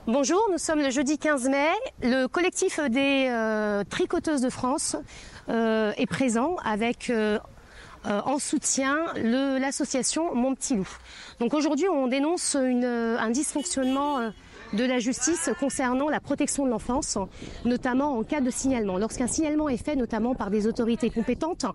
Bonjour, nous sommes le jeudi 15 mai. Le collectif des tricoteuses de France est présent avec en soutien l'association Mon Petit Loup. Donc aujourd'hui, on dénonce un dysfonctionnement de la justice concernant la protection de l'enfance, notamment en cas de signalement. Lorsqu'un signalement est fait notamment par des autorités compétentes,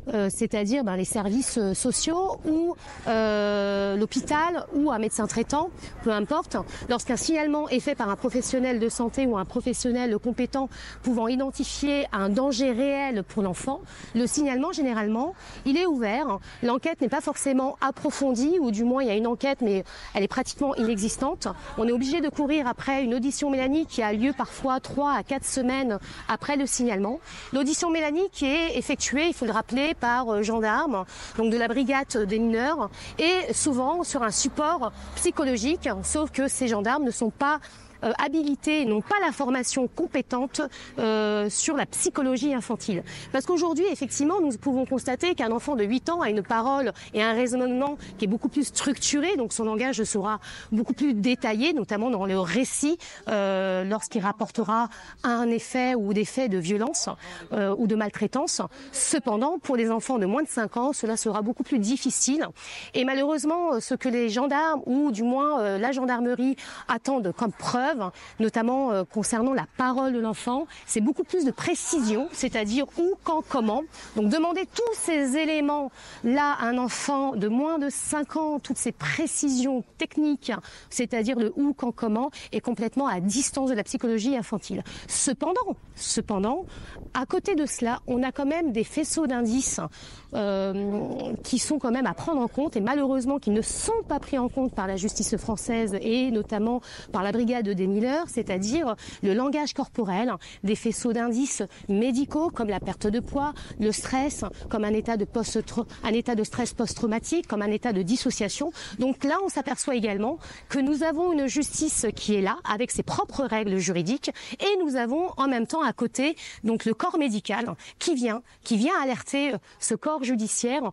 c'est-à-dire les services sociaux ou l'hôpital ou un médecin traitant, peu importe. Lorsqu'un signalement est fait par un professionnel de santé ou un professionnel compétent pouvant identifier un danger réel pour l'enfant, le signalement, généralement, il est ouvert. L'enquête n'est pas forcément approfondie, ou du moins il y a une enquête, mais elle est pratiquement inexistante. On est obligé de courir après une audition médicale qui a lieu parfois 3 à 4 semaines après le signalement. L'audition médicale qui est effectuée, il faut le rappeler, par gendarmes, donc de la brigade des mineurs, et souvent sur un support psychologique, sauf que ces gendarmes ne sont pas habilités, n'ont pas la formation compétente sur la psychologie infantile. Parce qu'aujourd'hui, effectivement, nous pouvons constater qu'un enfant de 8 ans a une parole et un raisonnement qui est beaucoup plus structuré, donc son langage sera beaucoup plus détaillé, notamment dans le récit, lorsqu'il rapportera un effet ou des faits de violence ou de maltraitance. Cependant, pour les enfants de moins de 5 ans, cela sera beaucoup plus difficile. Et malheureusement, ce que les gendarmes, ou du moins la gendarmerie, attendent comme preuve, notamment concernant la parole de l'enfant, c'est beaucoup plus de précision, c'est-à-dire où, quand, comment. Donc demander tous ces éléments-là à un enfant de moins de 5 ans, toutes ces précisions techniques, c'est-à-dire le où, quand, comment, est complètement à distance de la psychologie infantile. Cependant, à côté de cela, on a quand même des faisceaux d'indices qui sont quand même à prendre en compte, et malheureusement qui ne sont pas pris en compte par la justice française et notamment par la brigade des mineurs, c'est-à-dire le langage corporel, des faisceaux d'indices médicaux comme la perte de poids, le stress, comme un état de stress post-traumatique, comme un état de dissociation. Donc là, on s'aperçoit également que nous avons une justice qui est là, avec ses propres règles juridiques, et nous avons en même temps à côté donc le corps médical qui vient alerter ce corps judiciaire,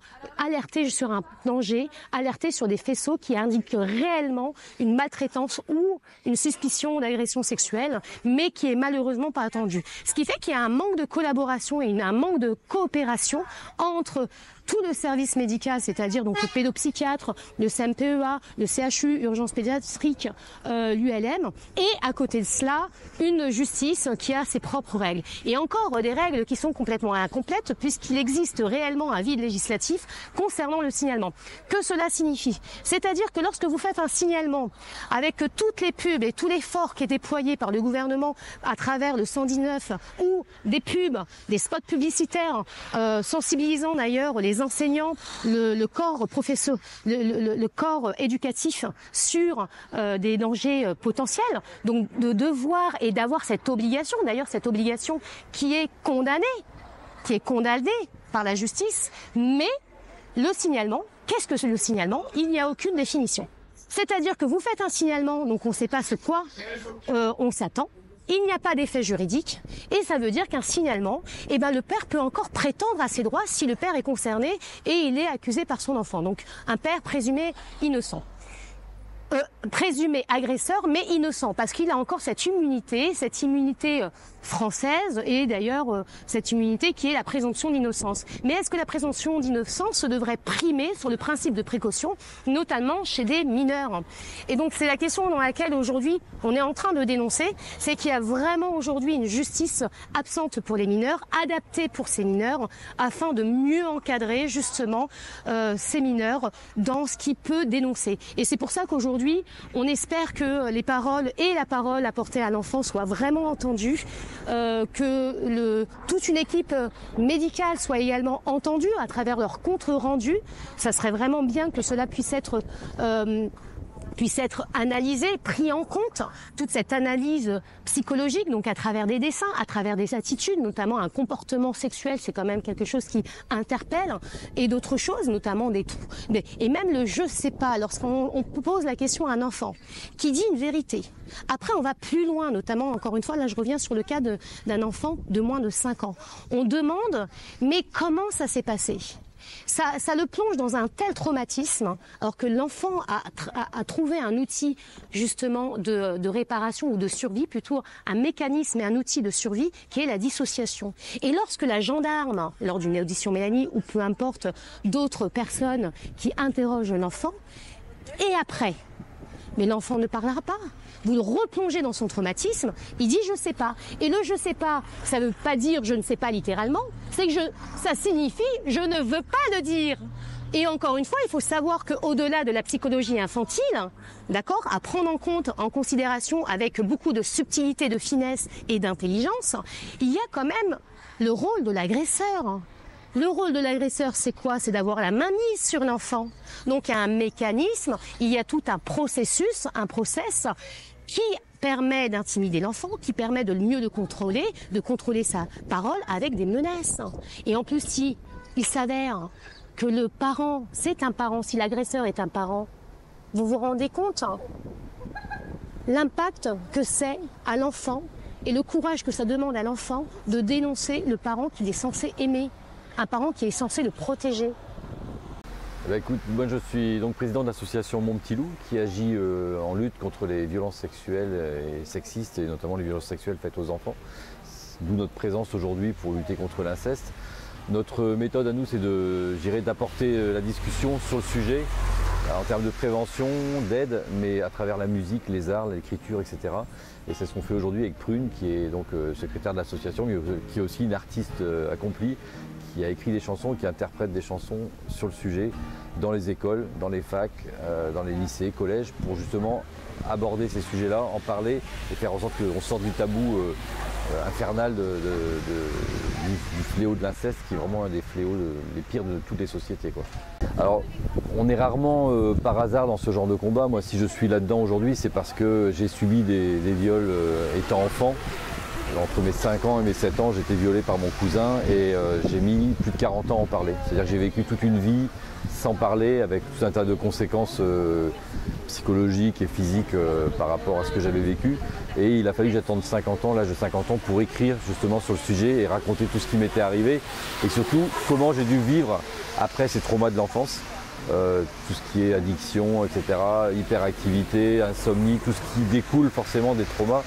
alerter sur un danger, alerter sur des faisceaux qui indiquent réellement une maltraitance ou une suspicion d'agression sexuelle, mais qui est malheureusement pas attendue. Ce qui fait qu'il y a un manque de collaboration et un manque de coopération entre tout le service médical, c'est-à-dire donc le pédopsychiatre, le CMPEA, le CHU, urgence pédiatrique, l'ULM, et à côté de cela, une justice qui a ses propres règles. Et encore des règles qui sont complètement incomplètes, puisqu'il existe réellement un vide législatif concernant le signalement. Que cela signifie? C'est-à-dire que lorsque vous faites un signalement avec toutes les pubs et tout l'effort qui est déployé par le gouvernement à travers le 119 ou des pubs, des spots publicitaires, sensibilisant d'ailleurs les enseignants, le corps professeur, le corps éducatif sur des dangers potentiels, donc de devoir et d'avoir cette obligation, d'ailleurs cette obligation qui est condamnée par la justice, mais le signalement, qu'est-ce que c'est le signalement? Il n'y a aucune définition. C'est-à-dire que vous faites un signalement, donc on ne sait pas ce quoi on s'attend. Il n'y a pas d'effet juridique, et ça veut dire qu'un signalement, le père peut encore prétendre à ses droits si le père est concerné et il est accusé par son enfant. Donc un père présumé innocent. Présumé agresseur, mais innocent, parce qu'il a encore cette immunité française, et d'ailleurs cette immunité qui est la présomption d'innocence. Mais est-ce que la présomption d'innocence devrait primer sur le principe de précaution, notamment chez des mineurs? Et donc c'est la question dans laquelle aujourd'hui on est en train de dénoncer, c'est qu'il y a vraiment aujourd'hui une justice absente pour les mineurs, adaptée pour ces mineurs, afin de mieux encadrer justement ces mineurs dans ce qui peut dénoncer. Et c'est pour ça qu'aujourd'hui on espère que les paroles et la parole apportée à l'enfant soient vraiment entendues, que toute une équipe médicale soit également entendue à travers leur compte rendu. Ça serait vraiment bien que cela puisse être analysé, pris en compte, toute cette analyse psychologique, donc à travers des dessins, à travers des attitudes, notamment un comportement sexuel, c'est quand même quelque chose qui interpelle, et d'autres choses, notamment et même le je sais pas, lorsqu'on pose la question à un enfant qui dit une vérité. Après, on va plus loin, notamment, encore une fois, là je reviens sur le cas d'un enfant de moins de 5 ans. On demande, mais comment ça s'est passé ? Ça le plonge dans un tel traumatisme, alors que l'enfant a trouvé un outil justement de réparation ou de survie, plutôt un mécanisme et un outil de survie qui est la dissociation. Et lorsque la gendarme, lors d'une audition Mélanie, ou peu importe d'autres personnes qui interrogent l'enfant, et après, mais l'enfant ne parlera pas. Vous le replongez dans son traumatisme, il dit je sais pas. Et le je sais pas, ça veut pas dire je ne sais pas littéralement, c'est que ça signifie je ne veux pas le dire. Et encore une fois, il faut savoir qu'au-delà de la psychologie infantile, d'accord, à prendre en considération avec beaucoup de subtilité, de finesse et d'intelligence, il y a quand même le rôle de l'agresseur. Le rôle de l'agresseur, c'est quoi? C'est d'avoir la main mise sur l'enfant. Donc il y a un mécanisme, il y a tout un processus, un process qui permet d'intimider l'enfant, qui permet de mieux le contrôler, de contrôler sa parole avec des menaces. Et en plus, si il s'avère que le parent, c'est un parent, si l'agresseur est un parent, vous vous rendez compte l'impact que c'est à l'enfant et le courage que ça demande à l'enfant de dénoncer le parent qu'il est censé aimer. Un parent qui est censé le protéger. Écoute, moi je suis donc président de l'association Mon Petit Loup qui agit en lutte contre les violences sexuelles et sexistes et notamment les violences sexuelles faites aux enfants. D'où notre présence aujourd'hui pour lutter contre l'inceste. Notre méthode à nous c'est d'apporter la discussion sur le sujet en termes de prévention, d'aide, mais à travers la musique, les arts, l'écriture, etc. Et c'est ce qu'on fait aujourd'hui avec Prune qui est donc secrétaire de l'association, qui est aussi une artiste accomplie, qui a écrit des chansons, qui interprète des chansons sur le sujet dans les écoles, dans les facs, dans les lycées, collèges, pour justement aborder ces sujets-là, en parler et faire en sorte qu'on sorte du tabou infernal du fléau de l'inceste, qui est vraiment un des fléaux les pires de toutes les sociétés, quoi. Alors, on est rarement par hasard dans ce genre de combat. Moi, si je suis là-dedans aujourd'hui, c'est parce que j'ai subi des viols étant enfant. Entre mes 5 ans et mes 7 ans, j'ai été violé par mon cousin et j'ai mis plus de 40 ans à en parler. C'est-à-dire que j'ai vécu toute une vie sans parler, avec tout un tas de conséquences psychologiques et physiques par rapport à ce que j'avais vécu. Et il a fallu que j'attende 50 ans, l'âge de 50 ans, pour écrire justement sur le sujet et raconter tout ce qui m'était arrivé. Et surtout, comment j'ai dû vivre après ces traumas de l'enfance. Tout ce qui est addiction, etc., hyperactivité, insomnie, tout ce qui découle forcément des traumas.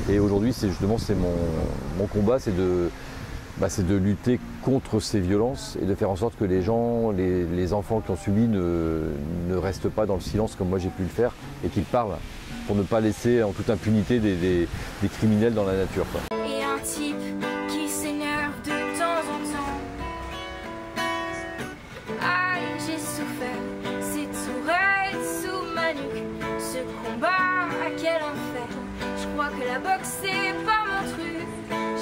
Et aujourd'hui, c'est mon combat, c'est de lutter contre ces violences et de faire en sorte que les gens, les enfants qui ont subi ne restent pas dans le silence comme moi j'ai pu le faire et qu'ils parlent pour ne pas laisser en toute impunité des criminels dans la nature, quoi. Et un type qui s'énerve de temps en temps. Aïe, j'ai souffert, c'est oreilles sous ma nuque. Ce combat, à quel enfer. Je crois que la boxe c'est pas mon truc.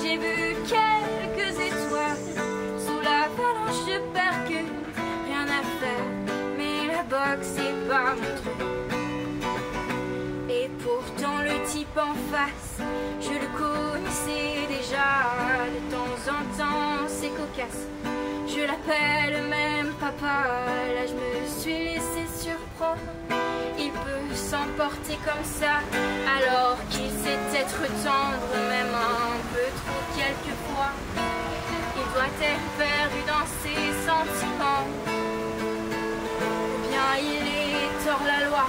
J'ai vu quelques étoiles sous l'avalanche de percus. Rien à faire, mais la boxe c'est pas mon truc. Et pourtant le type en face, je le connaissais déjà. De temps en temps c'est cocasse, je l'appelle même papa. Là je me suis laissé surprendre. Il peut s'emporter comme ça, alors qu'il sait être tendre, même un peu trop quelquefois. Il doit être perdu dans ses sentiments, ou bien il est hors la loi.